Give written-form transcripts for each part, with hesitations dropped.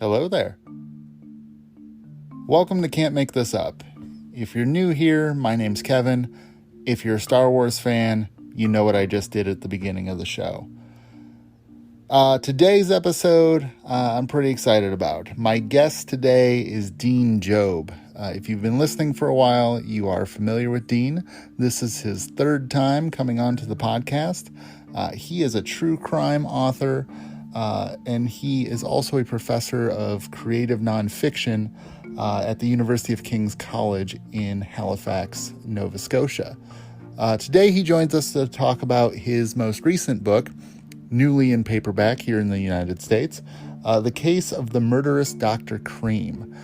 Hello there. Welcome to Can't Make This Up. If you're new here, my name's Kevin. If you're a Star Wars fan, you know what I just did at the beginning of the show. Today's episode, I'm pretty excited about. My guest today is Dean Jobb. If you've been listening for a while, you are familiar with Dean. This is his third time coming onto the podcast. He is a true crime author, and he is also a professor of creative nonfiction at the University of King's College in Halifax, Nova Scotia. Today he joins us to talk about his most recent book, newly in paperback here in the United States, The Case of the Murderous Dr. Cream.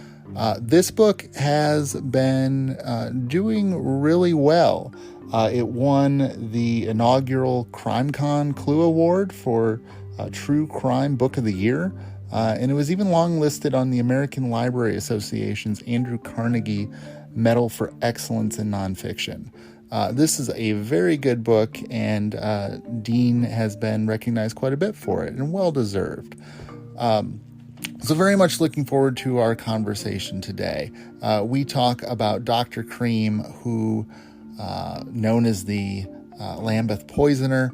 This book has been doing really well. It won the inaugural CrimeCon Clue Award for True Crime Book of the Year, and it was even long-listed on the American Library Association's Andrew Carnegie Medal for Excellence in Nonfiction. This is a very good book, and Dean has been recognized quite a bit for it, and well-deserved. So very much looking forward to our conversation today. We talk about Dr. Cream, who, known as the Lambeth Poisoner,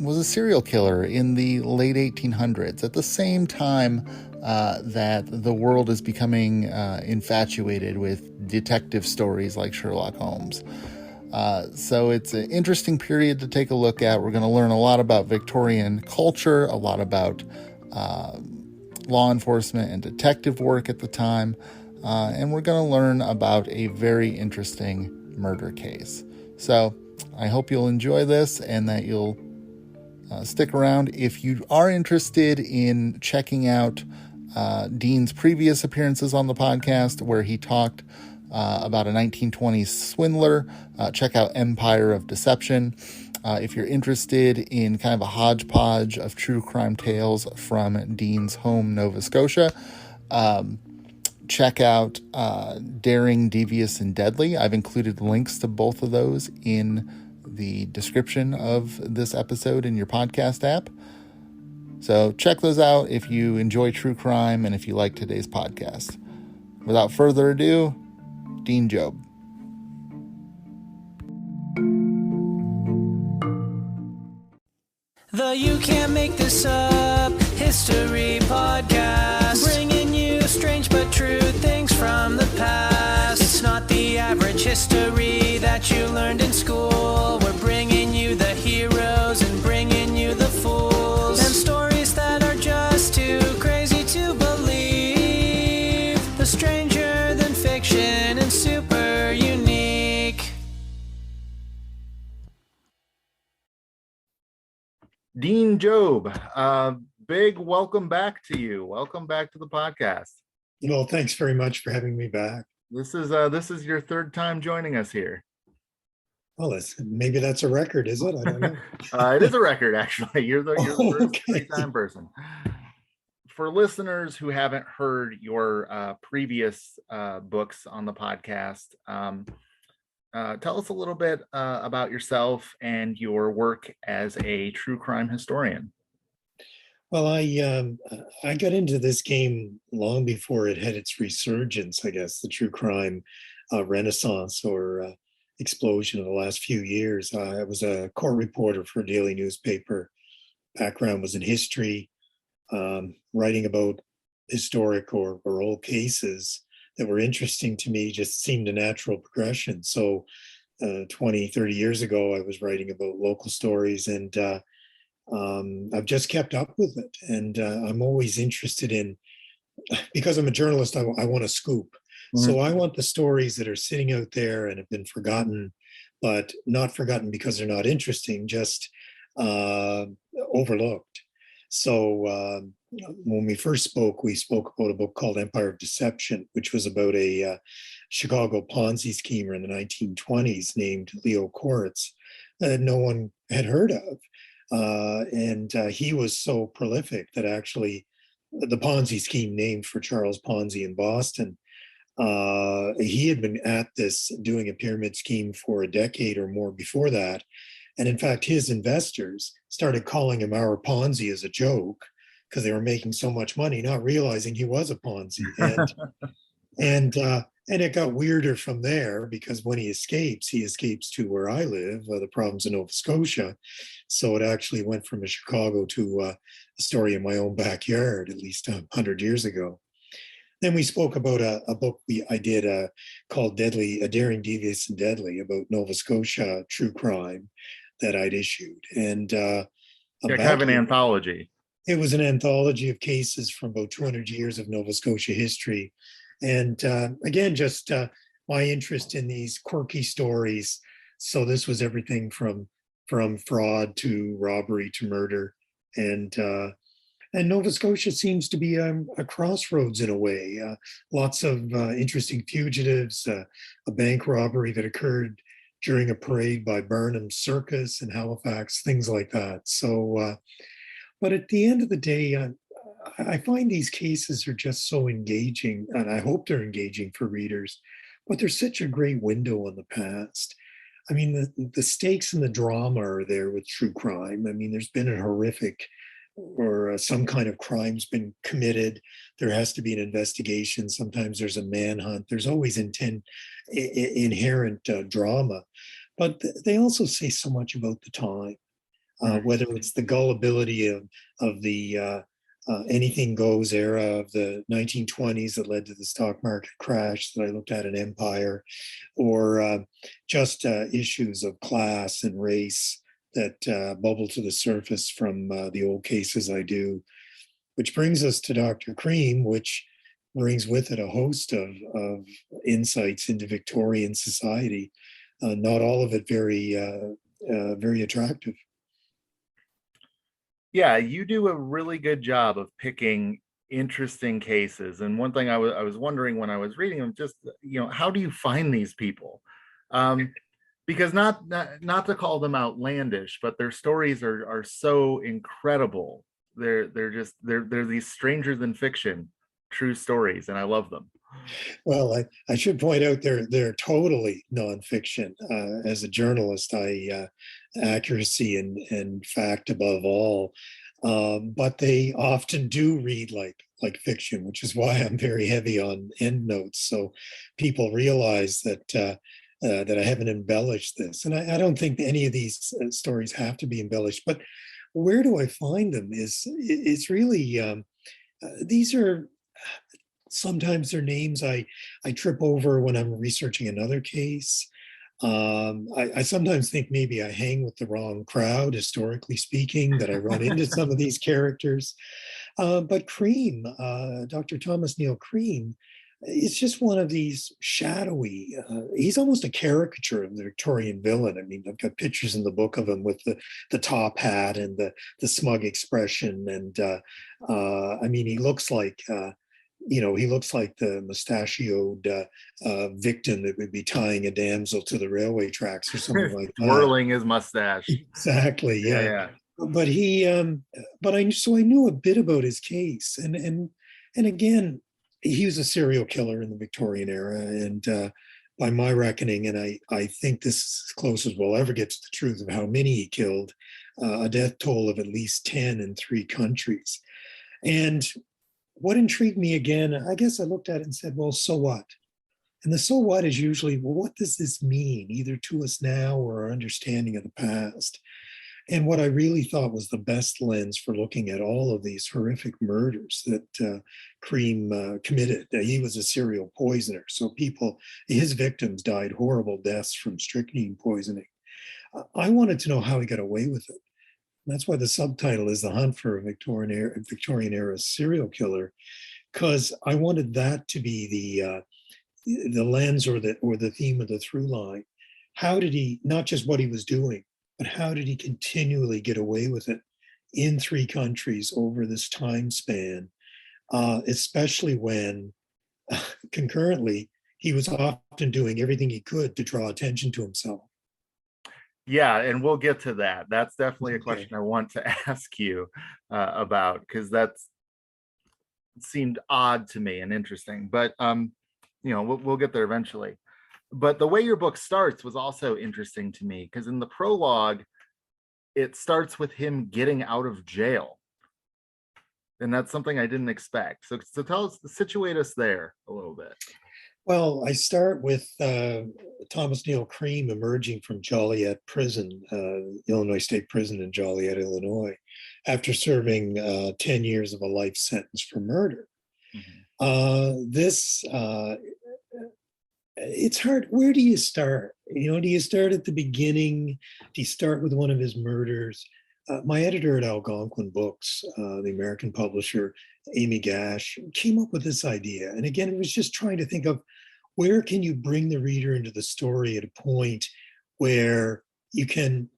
was a serial killer in the late 1800s, at the same time that the world is becoming infatuated with detective stories like Sherlock Holmes. So it's an interesting period to take a look at. We're going to learn a lot about Victorian culture, a lot about law enforcement and detective work at the time, and we're going to learn about a very interesting murder case. So I hope you'll enjoy this and that you'll stick around. If you are interested in checking out Dean's previous appearances on the podcast, where he talked about a 1920s swindler, check out Empire of Deception. If you're interested in kind of a hodgepodge of true crime tales from Dean's home, Nova Scotia, check out Daring, Devious, and Deadly. I've included links to both of those in the description of this episode in your podcast app. So check those out if you enjoy true crime and if you like today's podcast. Without further ado, Dean Jobb. The You Can't Make This Up History Podcast, bringing you strange but true things from the past. It's not the average history that you learned in school. We're bringing you the heroes and bringing you the fools, and stories that are just too crazy to believe. The stranger than fiction and super unique. Dean Jobb, big welcome back to you. Welcome back to the podcast. Well, thanks very much for having me back. This is your third time joining us here. Well, maybe that's a record, is it? I don't know. It is a record, actually. You're the first Okay. three-time person. For listeners who haven't heard your previous books on the podcast, tell us a little bit about yourself and your work as a true crime historian. Well, I got into this game long before it had its resurgence, I guess, the true crime renaissance or explosion of the last few years. I was a court reporter for a daily newspaper. Background was in history, writing about historic or old cases that were interesting to me just seemed a natural progression. So 20, 30 years ago, I was writing about local stories, and I've just kept up with it. And I'm always interested in, because I'm a journalist, I want to scoop. Mm-hmm. So I want the stories that are sitting out there and have been forgotten, but not forgotten because they're not interesting, just overlooked. So when we first spoke, we spoke about a book called Empire of Deception, which was about a Chicago Ponzi schemer in the 1920s named Leo Koritz that no one had heard of. And he was so prolific that actually the Ponzi scheme, named for Charles Ponzi in Boston, he had been at this doing a pyramid scheme for a decade or more before that. And in fact, his investors started calling him our Ponzi as a joke, because they were making so much money, not realizing he was a Ponzi. And it got weirder from there, because when he escapes to where I live, the province of Nova Scotia. So it actually went from a Chicago to a story in my own backyard, at least 100 years ago. Then we spoke about a book I did called Deadly, Daring, Devious, and Deadly, about Nova Scotia true crime that I'd issued. And yeah, kind of an anthology. It was an anthology of cases from about 200 years of Nova Scotia history. And again, just my interest in these quirky stories. So this was everything from fraud to robbery to murder. And Nova Scotia seems to be a crossroads in a way. Lots of interesting fugitives, a bank robbery that occurred during a parade by Barnum's Circus in Halifax, things like that. So, but at the end of the day, I find these cases are just so engaging, and I hope they're engaging for readers, but they're such a great window on the past. I mean, the stakes and the drama are there with true crime. I mean, there's been a horrific or some kind of crime's been committed. There has to be an investigation. Sometimes there's a manhunt. There's always inherent drama, but they also say so much about the time, whether it's the gullibility of the anything goes era of the 1920s that led to the stock market crash that I looked at in Empire, or just issues of class and race that bubble to the surface from the old cases I do, which brings us to Dr. Cream, which brings with it a host of insights into Victorian society, not all of it very attractive. Yeah, you do a really good job of picking interesting cases. And one thing I was wondering when I was reading them, just, how do you find these people? Because not to call them outlandish, but their stories are so incredible. They're these stranger than fiction true stories, and I love them. Well, I should point out they're totally nonfiction. As a journalist, accuracy and fact above all, but they often do read like fiction, which is why I'm very heavy on endnotes, so people realize that I haven't embellished this. And I don't think any of these stories have to be embellished, but where do I find them it's really, these are, sometimes they're names I trip over when I'm researching another case. I sometimes think maybe I hang with the wrong crowd, historically speaking, that I run into some of these characters. But Cream, Dr. Thomas Neill Cream, it's just one of these shadowy, he's almost a caricature of the Victorian villain. I mean, I've got pictures in the book of him with the top hat and the smug expression. And I mean, he looks like, he looks like the mustachioed victim that would be tying a damsel to the railway tracks or something like that. Whirling his mustache. Exactly, yeah. But so I knew a bit about his case. And again, he was a serial killer in the Victorian era, and by my reckoning, and I think this is as close as we'll ever get to the truth of how many he killed, a death toll of at least 10 in 3 countries. And what intrigued me again, I guess I looked at it and said, well, so what? And the so what is usually, well, what does this mean, either to us now or our understanding of the past? And what I really thought was the best lens for looking at all of these horrific murders that Cream committed. He was a serial poisoner. So his victims died horrible deaths from strychnine poisoning. I wanted to know how he got away with it. That's why the subtitle is The Hunt for a Victorian era serial killer, because I wanted that to be the lens or the theme of the through line. How did he, not just what he was doing, but how did he continually get away with it in 3 countries over this time span, especially when concurrently he was often doing everything he could to draw attention to himself? Yeah, and we'll get to that. That's definitely a question I want to ask you about, because that's seemed odd to me and interesting. But we'll get there eventually. But the way your book starts was also interesting to me, because in the prologue, it starts with him getting out of jail. and that's something I didn't expect. So tell us, situate us there a little bit. Well, I start with Thomas Neill Cream emerging from Joliet Prison, Illinois State Prison in Joliet, Illinois, after serving 10 years of a life sentence for murder. This it's hard. Where do you start? Do you start at the beginning? Do you start with one of his murders? My editor at Algonquin Books, the American publisher, Amy Gash, came up with this idea. And again, it was just trying to think of where can you bring the reader into the story at a point where you can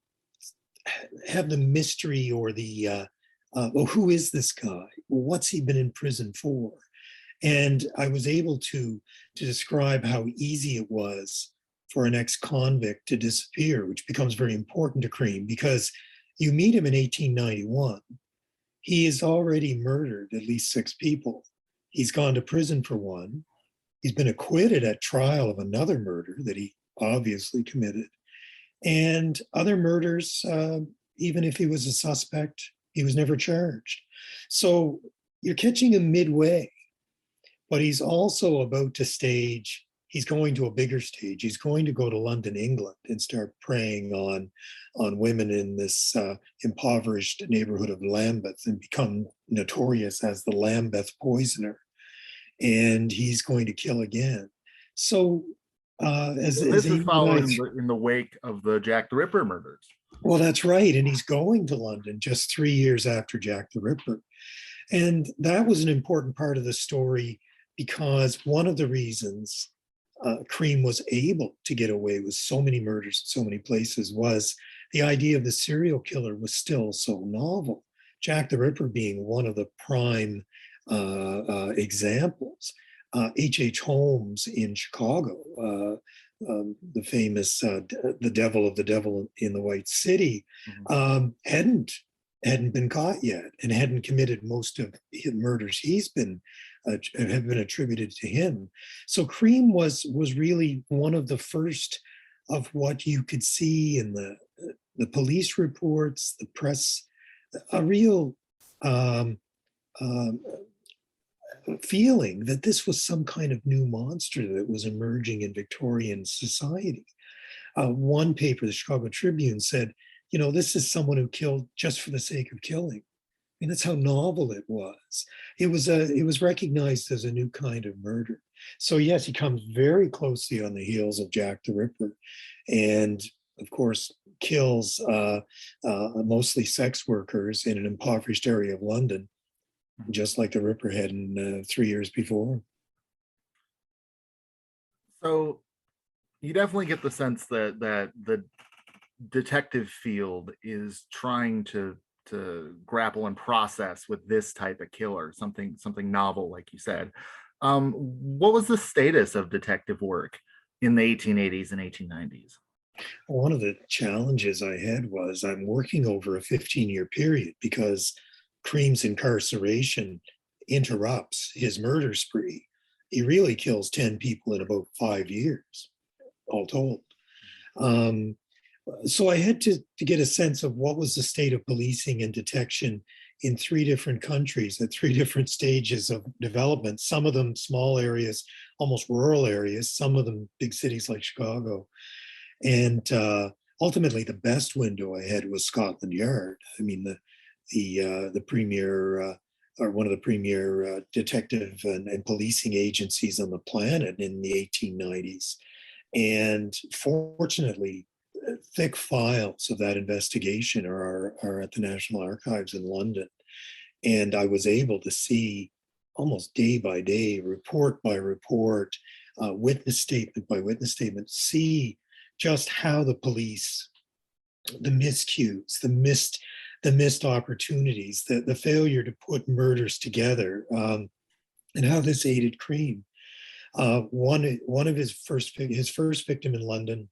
have the mystery or the, well, who is this guy? What's he been in prison for? And I was able to describe how easy it was for an ex-convict to disappear, which becomes very important to Cream because you meet him in 1891. He has already murdered at least 6 people. He's gone to prison for one. He's been acquitted at trial of another murder that he obviously committed. And other murders, even if he was a suspect, he was never charged. So you're catching him midway. But he's also about to stage, he's going to a bigger stage. He's going to go to London, England, and start preying on women in this impoverished neighborhood of Lambeth and become notorious as the Lambeth Poisoner. And he's going to kill again. So this is following in the wake of the Jack the Ripper murders. Well, that's right. And he's going to London just 3 years after Jack the Ripper. And that was an important part of the story because one of the reasons Cream was able to get away with so many murders in so many places was the idea of the serial killer was still so novel. Jack the Ripper being one of the prime examples. H.H. Holmes in Chicago, the famous The Devil in the White City, hadn't been caught yet and hadn't committed most of the murders have been attributed to him. So Cream was really one of the first of what you could see in the police reports, the press, a real feeling that this was some kind of new monster that was emerging in Victorian society. One paper, the Chicago Tribune, said, this is someone who killed just for the sake of killing. I mean, that's how novel it was. It was recognized as a new kind of murder. So yes, he comes very closely on the heels of Jack the Ripper, and of course kills mostly sex workers in an impoverished area of London, just like the Ripper had in 3 years before. So you definitely get the sense that the detective field is trying to grapple and process with this type of killer, something novel, like you said. What was the status of detective work in the 1880s and 1890s? One of the challenges I had was I'm working over a 15-year period because Cream's incarceration interrupts his murder spree. He really kills 10 people in about 5 years, all told. So I had to get a sense of what was the state of policing and detection in 3 different countries at 3 different stages of development, some of them small areas, almost rural areas, some of them big cities like Chicago. And ultimately, the best window I had was Scotland Yard. I mean, the premier, or one of the premier detective and policing agencies on the planet in the 1890s. And fortunately, thick files of that investigation are at the National Archives in London. And I was able to see almost day by day, report by report, witness statement by witness statement, see just how the police, the miscues, the missed opportunities, the failure to put murders together, and how this aided Cream. One of his first victim in London,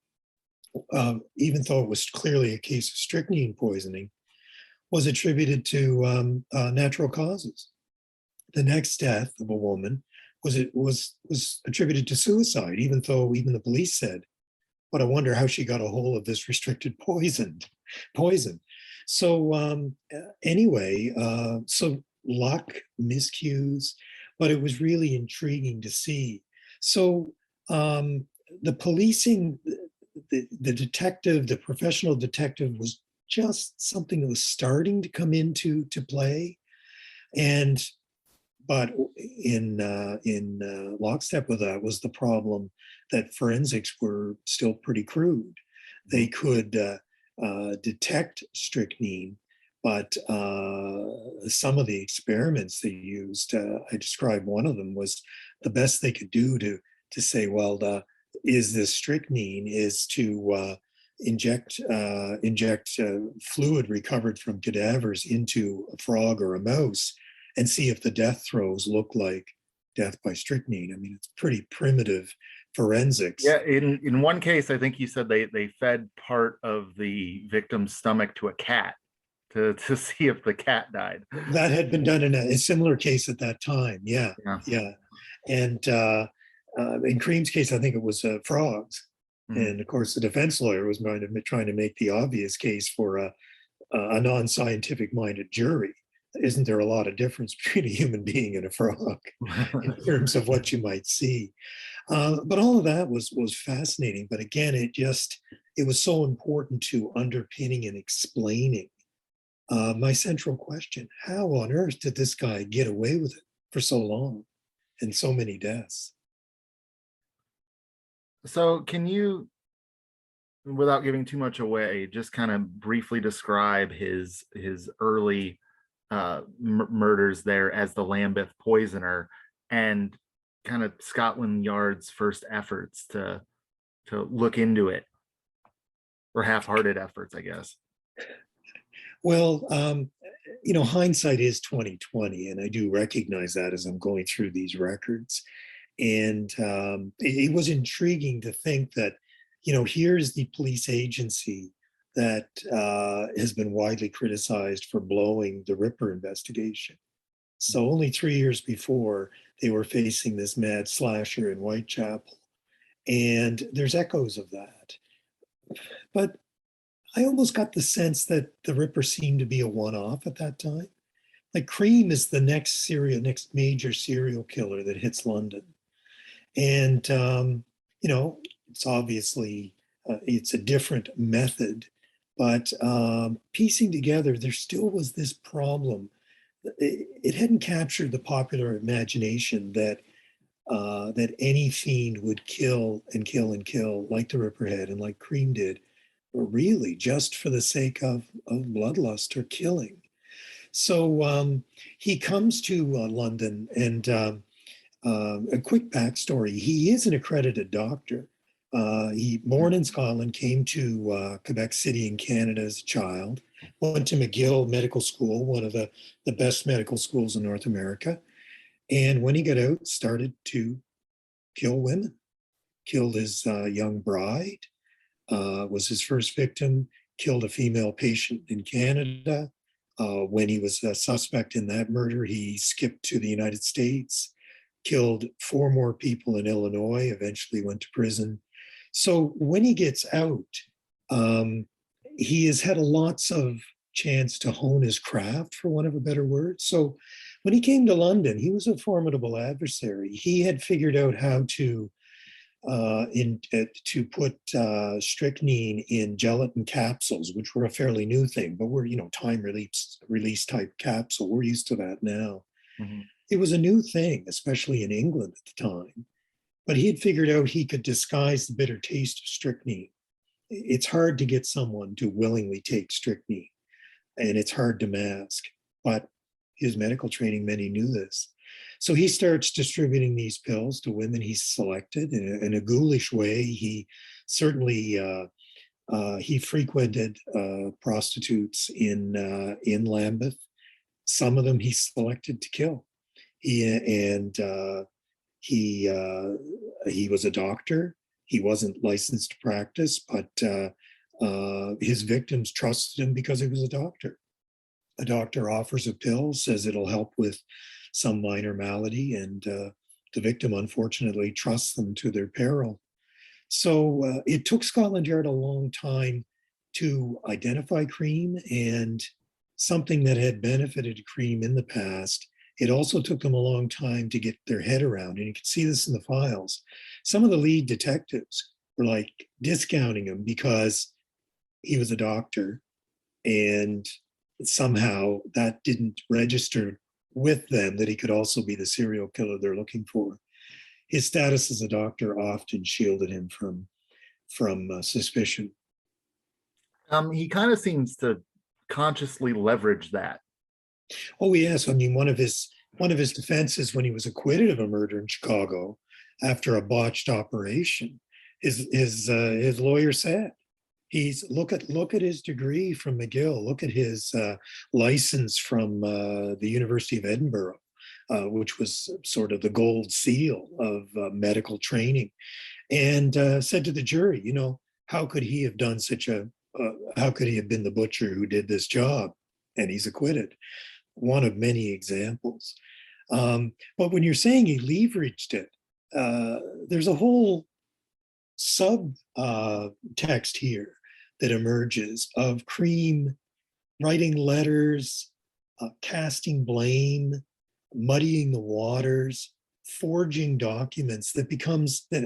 even though it was clearly a case of strychnine poisoning, was attributed to natural causes. The next death of a woman was attributed to suicide, even though even the police said, "But I wonder how she got a hold of this restricted poison." So anyway, so luck, miscues, but it was really intriguing to see. So the policing, the detective, the professional detective was just something that was starting to come into play. And but in lockstep with that was the problem that forensics were still pretty crude. They could detect strychnine, but some of the experiments they used, I described one of them, was the best they could do to say, well, is this strychnine, is to inject fluid recovered from cadavers into a frog or a mouse and see if the death throes look like death by strychnine. I mean, it's pretty primitive forensics. Yeah, in one case, I think you said they fed part of the victim's stomach to a cat to see if the cat died. That had been done in a similar case at that time. Yeah, Yeah. yeah. And in Cream's case, I think it was frogs. Mhm. And of course, the defense lawyer was trying to make the obvious case for a non-scientific minded jury. Isn't there a lot of difference between a human being and a frog in terms of what you might see? But all of that was fascinating. But again, it was so important to underpinning and explaining my central question: how on earth did this guy get away with it for so long and so many deaths? So can you, without giving too much away, just kind of briefly describe his early murders there as the Lambeth Poisoner, and kind of Scotland Yard's first efforts to look into it, or half-hearted efforts, I guess. Well, hindsight is 2020, and I do recognize that as I'm going through these records. And it was intriguing to think that, here's the police agency that has been widely criticized for blowing the Ripper investigation. So only 3 years before, they were facing this mad slasher in Whitechapel. And there's echoes of that. But I almost got the sense that the Ripper seemed to be a one-off at that time. Like Cream is the next major serial killer that hits London. And, it's obviously, it's a different method, but piecing together, there still was this problem. It hadn't captured the popular imagination that any fiend would kill and kill and kill like the Ripper had and like Cream did, or really just for the sake of bloodlust or killing. So he comes to London, and a quick backstory: he is an accredited doctor. He born in Scotland, came to Quebec City in Canada as a child, went to McGill Medical School, one of the best medical schools in North America. And when he got out, started to kill women, killed his young bride, was his first victim, killed a female patient in Canada. When he was a suspect in that murder, he skipped to the United States, killed 4 more people in Illinois, eventually went to prison. So when he gets out, he has had lots of chance to hone his craft, for want of a better word. So when he came to London, he was a formidable adversary. He had figured out how to put strychnine in gelatin capsules, which were a fairly new thing, but were time release type capsule. We're used to that now. Mm-hmm. It was a new thing, especially in England at the time. But he had figured out he could disguise the bitter taste of strychnine. It's hard to get someone to willingly take strychnine, and it's hard to mask. But his medical training meant he knew this. So he starts distributing these pills to women he's selected in a ghoulish way. He certainly he frequented prostitutes in Lambeth. Some of them he selected to kill. He was a doctor. He wasn't licensed to practice, but his victims trusted him because he was a doctor. A doctor offers a pill, says it'll help with some minor malady, and the victim unfortunately trusts them to their peril. So it took Scotland Yard a long time to identify Cream, and something that had benefited Cream in the past. It also took them a long time to get their head around, and you can see this in the files. Some of the lead detectives were like discounting him because he was a doctor, and somehow that didn't register with them that he could also be the serial killer they're looking for. His status as a doctor often shielded him from suspicion. He kind of seems to consciously leverage that. Oh yes, I mean one of his defenses when he was acquitted of a murder in Chicago after a botched operation, his lawyer said, he's look at his degree from McGill, look at his license from the University of Edinburgh, which was sort of the gold seal of medical training, and said to the jury, you know, how could he have done such a how could he have been the butcher who did this job? And he's acquitted. One of many examples. But when you're saying he leveraged it, there's a whole sub text here that emerges of Cream writing letters, casting blame, muddying the waters, forging documents that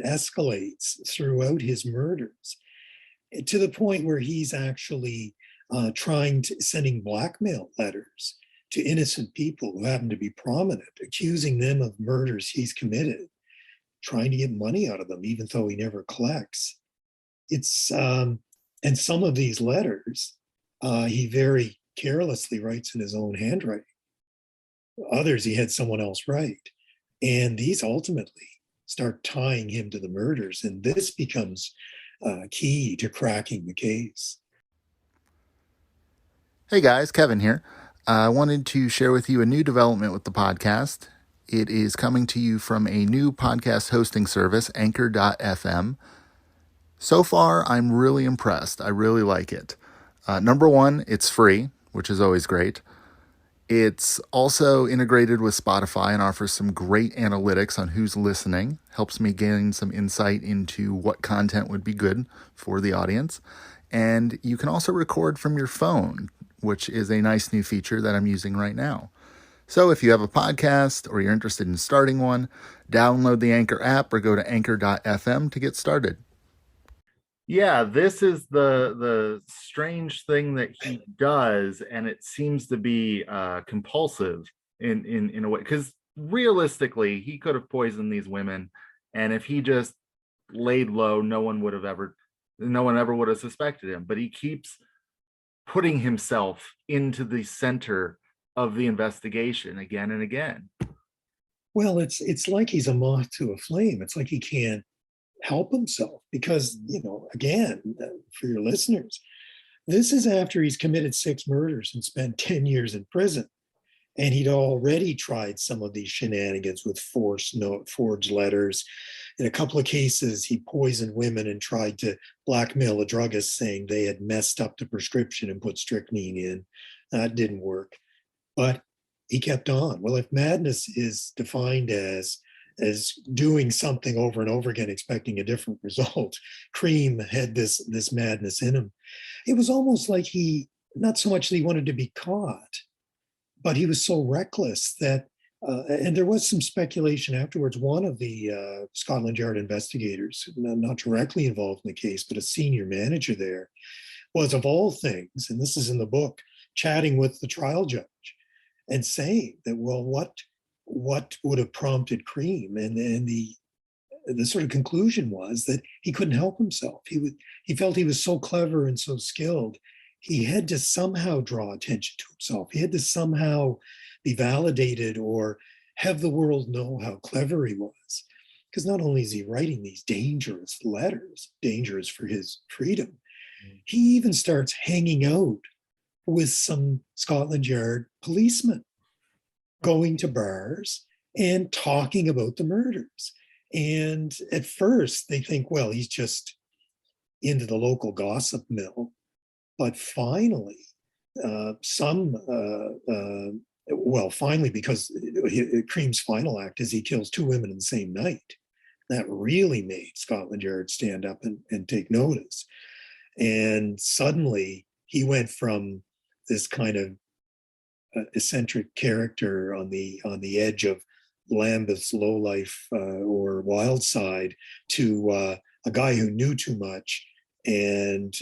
escalates throughout his murders, to the point where he's actually sending blackmail letters to innocent people who happen to be prominent, accusing them of murders he's committed, trying to get money out of them, even though he never collects. It's and some of these letters he very carelessly writes in his own handwriting. Others he had someone else write, and these ultimately start tying him to the murders, and this becomes key to cracking the case. Hey guys, Kevin here. I wanted to share with you a new development with the podcast. It is coming to you from a new podcast hosting service, Anchor.fm. So far, I'm really impressed. I really like it. Number one, it's free, which is always great. It's also integrated with Spotify and offers some great analytics on who's listening. Helps me gain some insight into what content would be good for the audience. And you can also record from your phone, which is a nice new feature that I'm using right now. So if you have a podcast or you're interested in starting one, download the Anchor app or go to anchor.fm to get started. Yeah, this is the strange thing that he does, and it seems to be compulsive in a way, because realistically, he could have poisoned these women, and if he just laid low, no one ever would have suspected him. But he keeps putting himself into the center of the investigation again and again. Well, it's like he's a moth to a flame. It's like he can't help himself because, you know, again, for your listeners, this is after he's committed 6 murders and spent 10 years in prison. And he'd already tried some of these shenanigans with forged letters. In a couple of cases, he poisoned women and tried to blackmail a druggist saying they had messed up the prescription and put strychnine in. That didn't work. But he kept on. Well, if madness is defined as doing something over and over again, expecting a different result, Cream had this madness in him. It was almost like not so much that he wanted to be caught, but he was so reckless that, and there was some speculation afterwards, one of the Scotland Yard investigators, not directly involved in the case, but a senior manager there, was of all things, and this is in the book, chatting with the trial judge and saying that, well, what would have prompted Cream? And the sort of conclusion was that he couldn't help himself. He felt he was so clever and so skilled. He had to somehow draw attention to himself. He had to somehow be validated or have the world know how clever he was. Because not only is he writing these dangerous letters, dangerous for his freedom, he even starts hanging out with some Scotland Yard policemen, going to bars and talking about the murders. And at first they think, well, he's just into the local gossip mill. But finally, finally, because Cream's final act is he kills 2 women in the same night. That really made Scotland Yard stand up and take notice. And suddenly he went from this kind of eccentric character on the edge of Lambeth's lowlife or wild side to a guy who knew too much and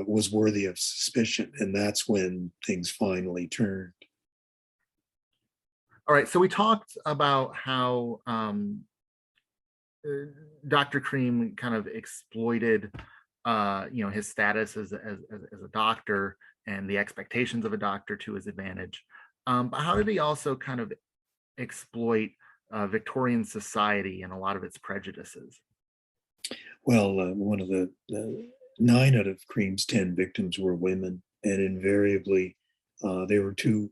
was worthy of suspicion. And that's when things finally turned. All right, so we talked about how Dr. Cream kind of exploited, his status as a doctor and the expectations of a doctor to his advantage. But how did he also kind of exploit Victorian society and a lot of its prejudices? Well, one of the 9 out of Cream's 10 victims were women, and invariably they were two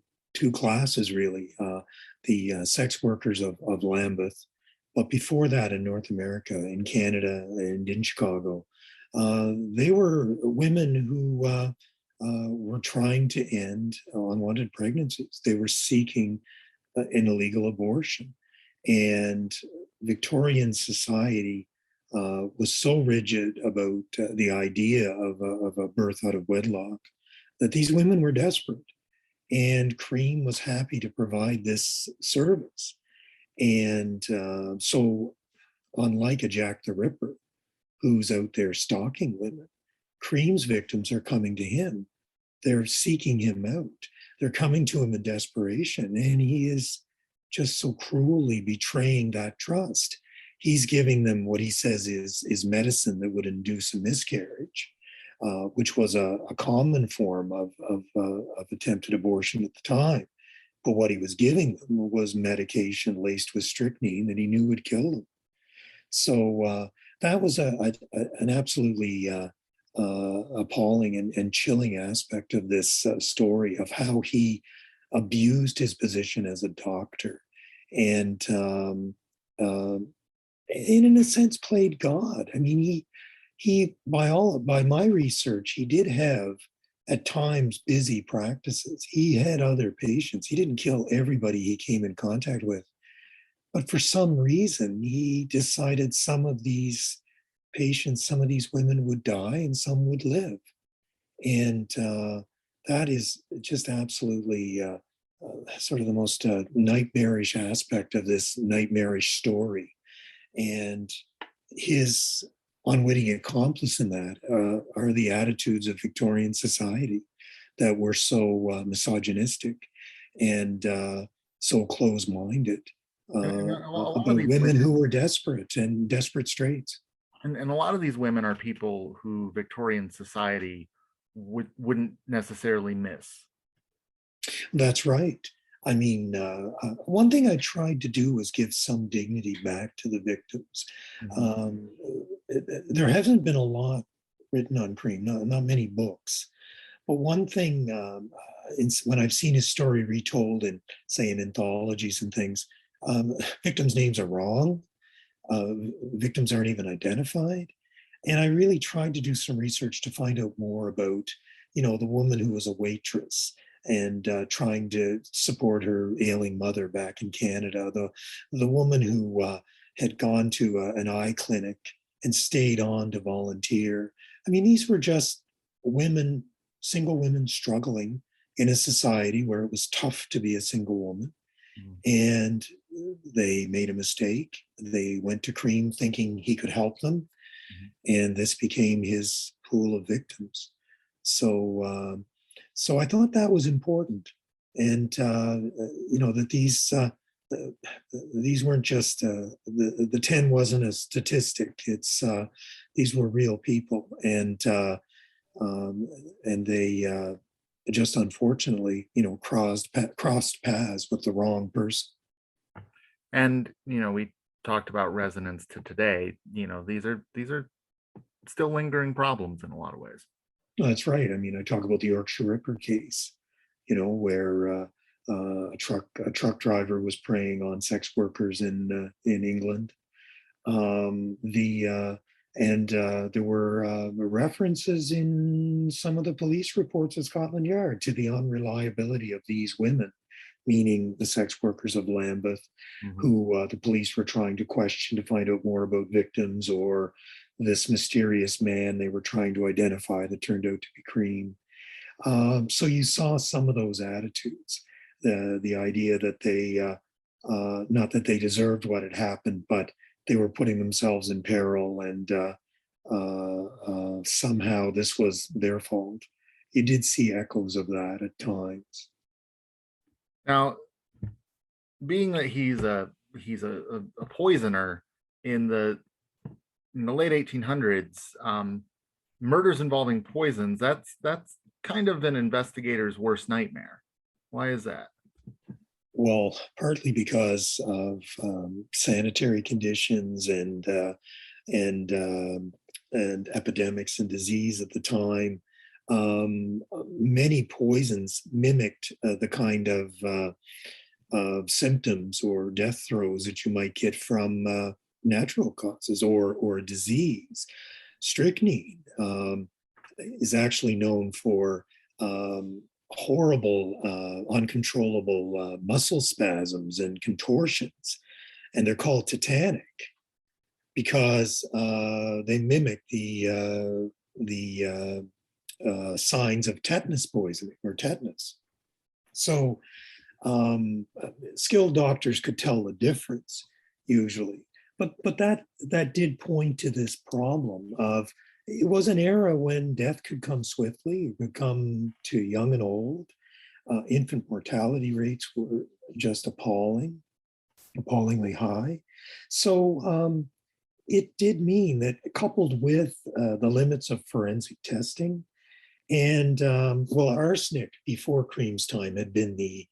classes really. The sex workers of Lambeth, but before that in North America, in Canada, and in Chicago, they were women who were trying to end unwanted pregnancies. They were seeking an illegal abortion. And Victorian society was so rigid about the idea of a birth out of wedlock that these women were desperate. And Cream was happy to provide this service. And so, unlike a Jack the Ripper, who's out there stalking women, Cream's victims are coming to him. They're seeking him out. They're coming to him in desperation. And he is just so cruelly betraying that trust. He's giving them what he says is medicine that would induce a miscarriage, which was a common form of attempted abortion at the time. But what he was giving them was medication laced with strychnine that he knew would kill them. So that was an absolutely appalling and chilling aspect of this story of how he abused his position as a doctor and in a sense played God. I mean, he by my research, he did have at times busy practices. He had other patients. He didn't kill everybody he came in contact with. But for some reason, he decided some of these patients, some of these women would die and some would live. And that is just absolutely sort of the most nightmarish aspect of this nightmarish story. And his unwitting accomplice in that are the attitudes of Victorian society that were so misogynistic and so close-minded about women who were desperate and desperate straits. And a lot of these women are people who Victorian society wouldn't necessarily miss. That's right. I mean, one thing I tried to do was give some dignity back to the victims. Mm-hmm. There hasn't been a lot written on Cream, not many books. But one thing, when I've seen his story retold in, say, in anthologies and things, victims' names are wrong. Victims aren't even identified. And I really tried to do some research to find out more about, the woman who was a waitress and trying to support her ailing mother back in Canada, the woman who had gone to an eye clinic and stayed on to volunteer. I mean, these were just women, single women struggling in a society where it was tough to be a single woman. Mm-hmm. And they made a mistake. They went to Cream thinking he could help them. Mm-hmm. And this became his pool of victims. So I thought that was important. And, that these weren't just, the 10 wasn't a statistic. It's, these were real people. And they just unfortunately, crossed paths with the wrong person. And, we talked about resonance to today. These are still lingering problems in a lot of ways. That's right. I mean, I talk about the Yorkshire Ripper case, where a truck driver was preying on sex workers in England. There were references in some of the police reports at Scotland Yard to the unreliability of these women, meaning the sex workers of Lambeth, mm-hmm. who the police were trying to question to find out more about victims, or this mysterious man they were trying to identify that turned out to be Cream. So you saw some of those attitudes. the idea that they, not that they deserved what had happened, but they were putting themselves in peril, and somehow this was their fault. You did see echoes of that at times. Now, being that he's a poisoner in the late 1800s, murders involving poisons, that's kind of an investigator's worst nightmare. Why is that? Well, partly because of sanitary conditions and epidemics and disease at the time. Many poisons mimicked the kind of symptoms or death throes that you might get from natural causes or disease. Strychnine is actually known for horrible, uncontrollable muscle spasms and contortions, and they're called tetanic because they mimic the signs of tetanus poisoning or tetanus. So skilled doctors could tell the difference usually, but that did point to this problem of it was an era when death could come swiftly, it could come to young and old. Infant mortality rates were just appallingly high. So it did mean that, coupled with the limits of forensic testing, and arsenic before Cream's time had been the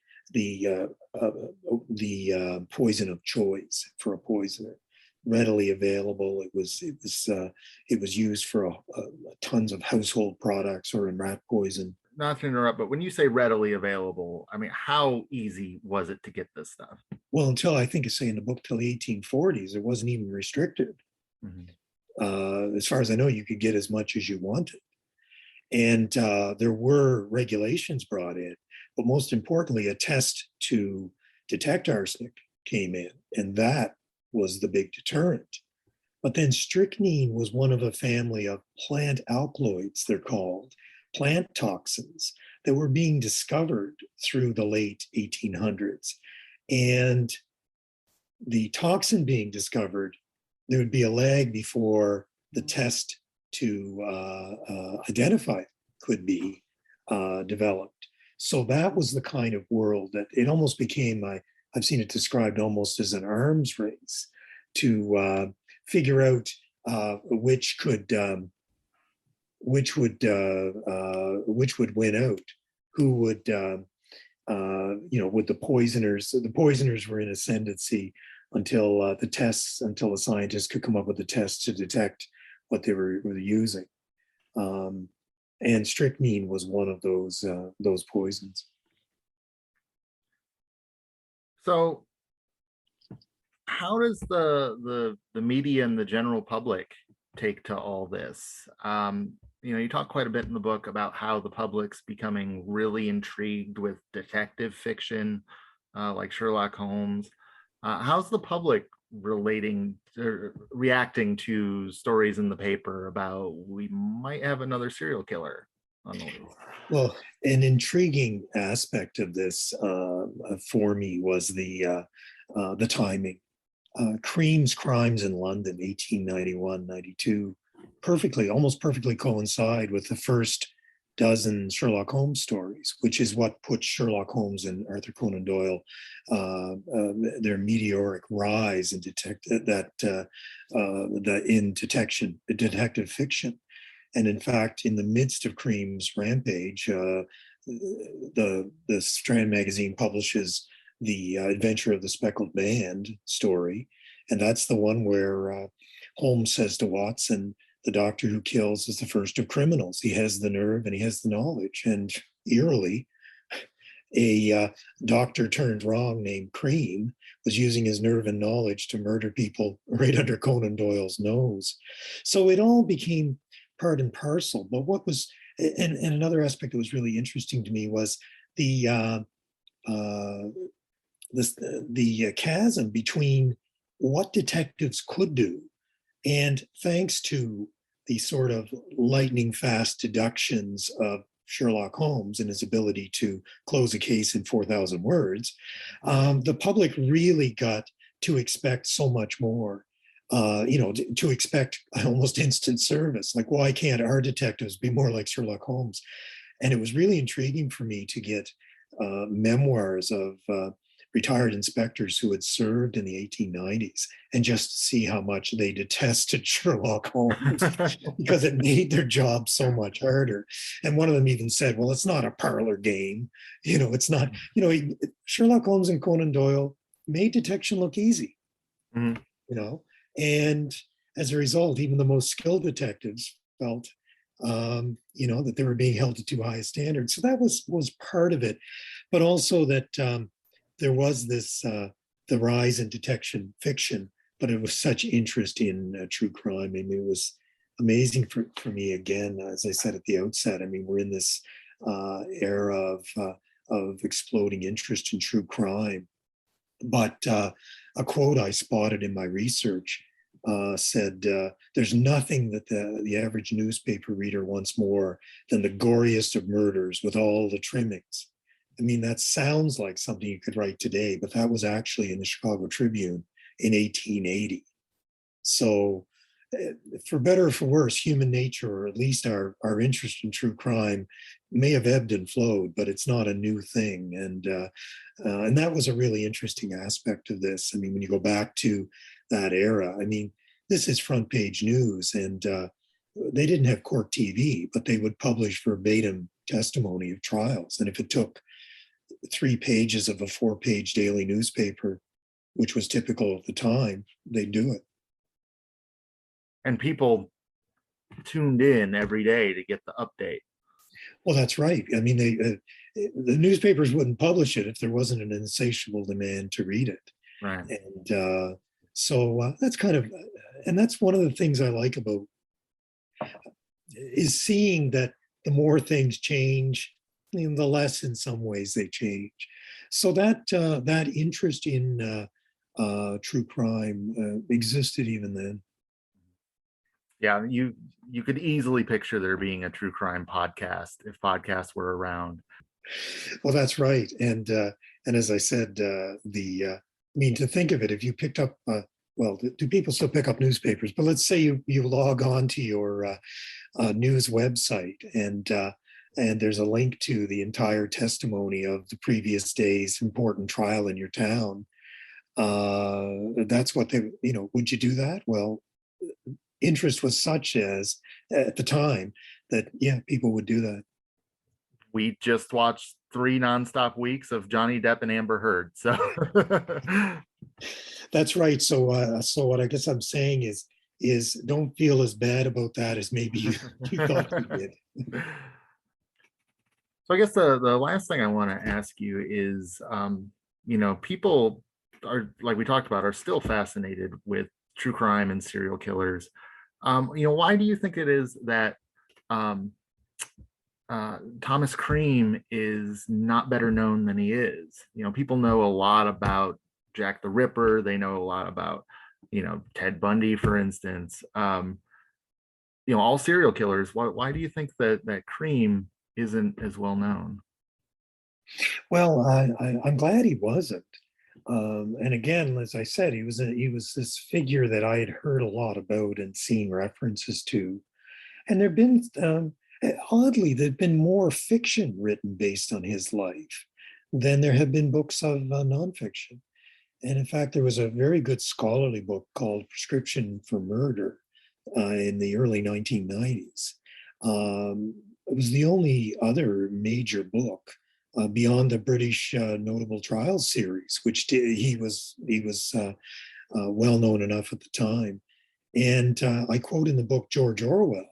poison of choice for a poisoner. Readily available. It was used for tons of household products or in rat poison. Not to interrupt, but when you say readily available, I mean, how easy was it to get this stuff? Well, until I think it's saying in the book till the 1840s, it wasn't even restricted. Mm-hmm. As far as I know, you could get as much as you wanted. And there were regulations brought in, but most importantly, a test to detect arsenic came in, and that was the big deterrent. But then strychnine was one of a family of plant alkaloids, they're called, plant toxins that were being discovered through the late 1800s. And the toxin being discovered, there would be a lag before the test to identify it could be developed. So that was the kind of world that it almost became, I've seen it described almost as an arms race to figure out which would win out, who would with the poisoners. The poisoners were in ascendancy until the scientists could come up with the tests to detect what they were using. And strychnine was one of those poisons. So how does the media and the general public take to all this? You talk quite a bit in the book about how the public's becoming really intrigued with detective fiction, like Sherlock Holmes. How's the public reacting to stories in the paper about we might have another serial killer on the list? Well, an intriguing aspect of this for me was the timing. Cream's crimes in London, 1891-92, almost perfectly coincide with the first dozen Sherlock Holmes stories, which is what put Sherlock Holmes and Arthur Conan Doyle their meteoric rise in detective fiction. And in fact, in the midst of Cream's rampage, the Strand magazine publishes the Adventure of the Speckled Band story, and that's the one where Holmes says to Watson, the doctor who kills is the first of criminals. He has the nerve and he has the knowledge. And eerily, a doctor turned wrong named Cream was using his nerve and knowledge to murder people right under Conan Doyle's nose. So it all became part and parcel. But what was, and another aspect that was really interesting to me was the chasm between what detectives could do, and thanks to the sort of lightning fast deductions of Sherlock Holmes and his ability to close a case in 4,000 words, the public really got to expect so much more. To expect almost instant service. Like, why can't our detectives be more like Sherlock Holmes? And it was really intriguing for me to get memoirs of retired inspectors who had served in the 1890s and just see how much they detested Sherlock Holmes because it made their job so much harder. And one of them even said, well, it's not a parlor game. It's not, Sherlock Holmes and Conan Doyle made detection look easy, and as a result, even the most skilled detectives felt that they were being held to too high a standard. So that was part of it, but also that there was this the rise in detection fiction, but it was such interest in true crime. I mean, it was amazing for me. Again, as I said at the outset, I mean, we're in this era of exploding interest in true crime. But a quote I spotted in my research said, there's nothing that the average newspaper reader wants more than the goriest of murders with all the trimmings. I mean, that sounds like something you could write today, but that was actually in the Chicago Tribune in 1880. So for better or for worse, human nature, or at least our interest in true crime, may have ebbed and flowed, but it's not a new thing. And that was a really interesting aspect of this. I mean, when you go back to that era, I mean, this is front page news, and they didn't have court TV, but they would publish verbatim testimony of trials. And if it took 3 pages of a 4-page daily newspaper, which was typical of the time, they'd do it. And people tuned in every day to get the update. Well, that's right. I mean, the newspapers wouldn't publish it if there wasn't an insatiable demand to read it. Right. And so that's kind of, and that's one of the things I like about is seeing that the more things change, the less in some ways they change. So that interest in true crime existed even then. Yeah, you could easily picture there being a true crime podcast if podcasts were around. Well, that's right. And as I said, I mean, to think of it, if you picked up, well, do people still pick up newspapers? But let's say you log on to your news website, and there's a link to the entire testimony of the previous day's important trial in your town. That's what they, would you do that? Well, interest was such as at the time that, yeah, people would do that. We just watched 3 nonstop weeks of Johnny Depp and Amber Heard. So that's right. So what I guess I'm saying is don't feel as bad about that as maybe you thought you did. So I guess the last thing I want to ask you is, people are, like we talked about, are still fascinated with true crime and serial killers. Why do you think it is that Thomas Cream is not better known than he is? People know a lot about Jack the Ripper. They know a lot about, Ted Bundy, for instance. All serial killers. Why do you think that Cream isn't as well known? Well, I'm glad he wasn't. And again, as I said, he was this figure that I had heard a lot about and seen references to. And there've been, oddly, there've been more fiction written based on his life than there have been books of nonfiction. And in fact, there was a very good scholarly book called Prescription for Murder in the early 1990s. It was the only other major book beyond the British Notable Trials series, which he was well known enough at the time. And I quote in the book George Orwell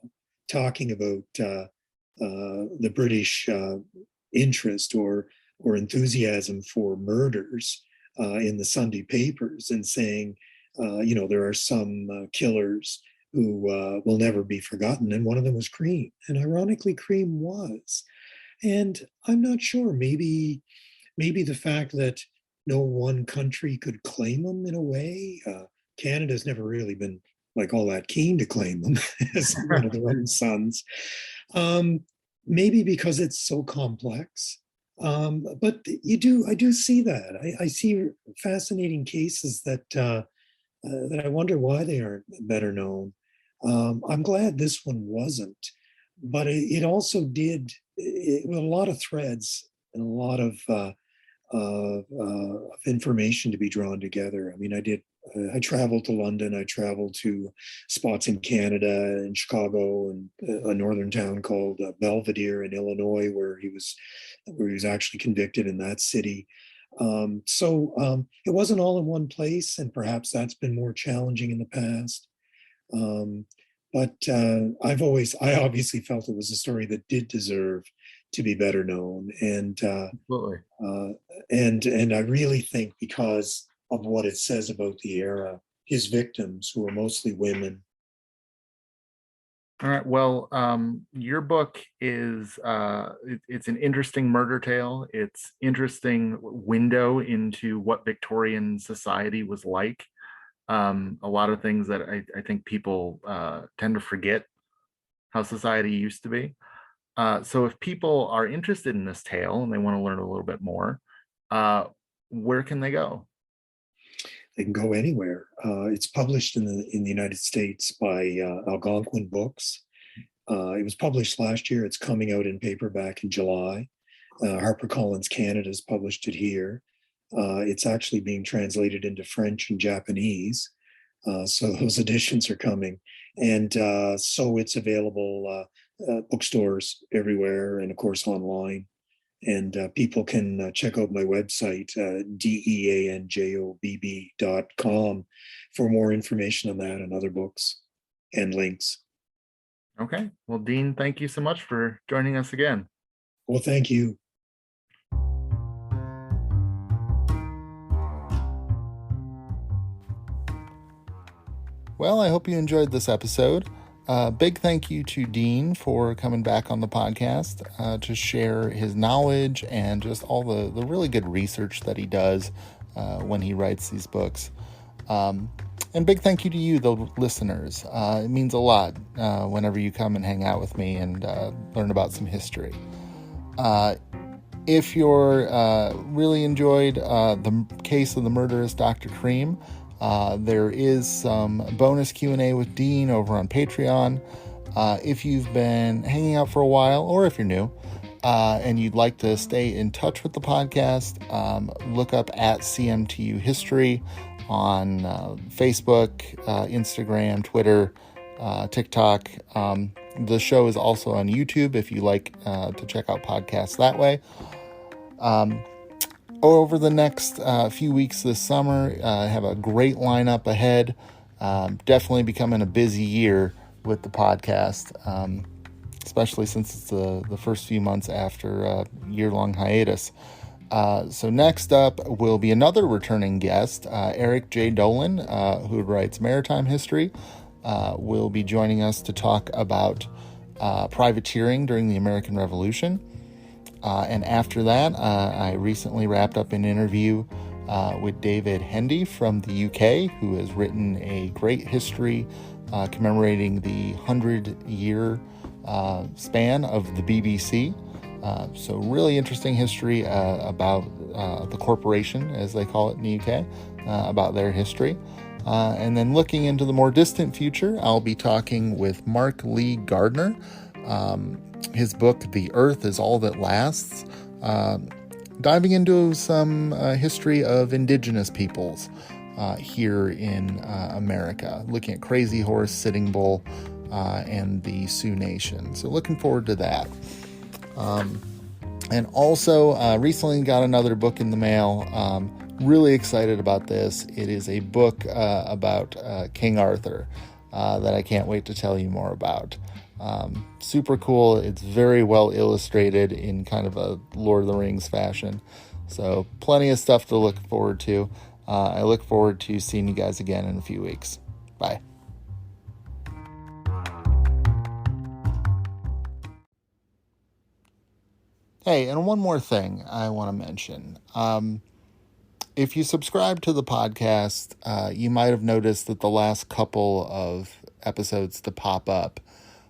talking about the British interest or enthusiasm for murders in the Sunday papers, and saying, there are some killers who will never be forgotten, and one of them was Cream, and ironically, Cream was. And I'm not sure, maybe the fact that no one country could claim them in a way. Canada's never really been like all that keen to claim them as one of their own sons. maybe because it's so complex. But I do see that. I see fascinating cases that I wonder why they aren't better known. I'm glad this one wasn't, but it also did with a lot of threads and a lot of information to be drawn together. I mean, I traveled to London, I traveled to spots in Canada and Chicago and a northern town called Belvedere in Illinois, where he was actually convicted in that city. It wasn't all in one place, and perhaps that's been more challenging in the past. Um, I obviously felt it was a story that did deserve to be better known, Absolutely. uh, and I really think because of what it says about the era, his victims, who are mostly women. All right. Well, your book is it's an interesting murder tale. It's interesting window into what Victorian society was like. A lot of things that I think people tend to forget how society used to be. So if people are interested in this tale and they want to learn a little bit more, uh, where can they go? They can go anywhere. It's published in the United States by Algonquin Books. It was published last year. It's coming out in paperback in July. HarperCollins Canada has published it here. It's actually being translated into French and Japanese. So those editions are coming. And so it's available bookstores everywhere and, of course, online. And people can check out my website, deanjobb.com, for more information on that and other books and links. Okay. Well, Dean, thank you so much for joining us again. Well, thank you. Well, I hope you enjoyed this episode. Big thank you to Dean for coming back on the podcast to share his knowledge and just all the really good research that he does when he writes these books. And big thank you to you, the listeners. It means a lot whenever you come and hang out with me and learn about some history. If you're really enjoyed the case of the Murderous Dr. Cream, there is some bonus Q&A with Dean over on Patreon. If you've been hanging out for a while, or if you're new, and you'd like to stay in touch with the podcast, look up at CMTU History on Facebook, Instagram, Twitter, TikTok. The show is also on YouTube if you like to check out podcasts that way. Over the next few weeks this summer, I have a great lineup ahead. Definitely becoming a busy year with the podcast, especially since it's the first few months after a year-long hiatus. So next up will be another returning guest, Eric J. Dolan, who writes maritime history, will be joining us to talk about privateering during the American Revolution. And after that, I recently wrapped up an interview with David Hendy from the UK, who has written a great history commemorating the 100-year span of the BBC. So really interesting history about the corporation, as they call it in the UK, about their history. And then looking into the more distant future, I'll be talking with Mark Lee Gardner. His book, The Earth is All That Lasts, diving into some history of indigenous peoples here in America, looking at Crazy Horse, Sitting Bull, and the Sioux Nation. So looking forward to that. And also recently got another book in the mail. Really excited about this. It is a book about King Arthur that I can't wait to tell you more about. Super cool. It's very well illustrated in kind of a Lord of the Rings fashion. So plenty of stuff to look forward to. I look forward to seeing you guys again in a few weeks. Bye. Hey, and one more thing I want to mention. If you subscribe to the podcast, you might have noticed that the last couple of episodes to pop up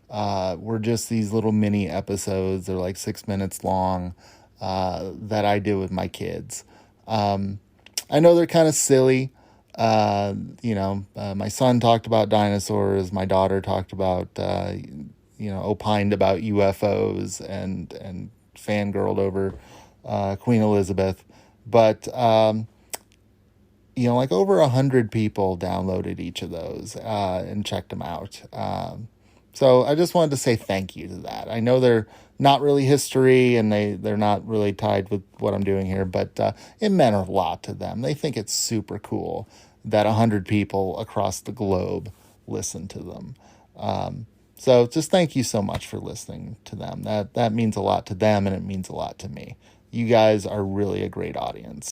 were just these little mini episodes. They're like 6 minutes long, that I did with my kids. I know they're kind of silly. My son talked about dinosaurs. My daughter talked about, opined about UFOs and fangirled over Queen Elizabeth. But, like over 100 people downloaded each of those and checked them out. So I just wanted to say thank you to that. I know they're not really history and they're not really tied with what I'm doing here, but it meant a lot to them. They think it's super cool that 100 people across the globe listen to them. So just thank you so much for listening to them. That means a lot to them, and it means a lot to me. You guys are really a great audience.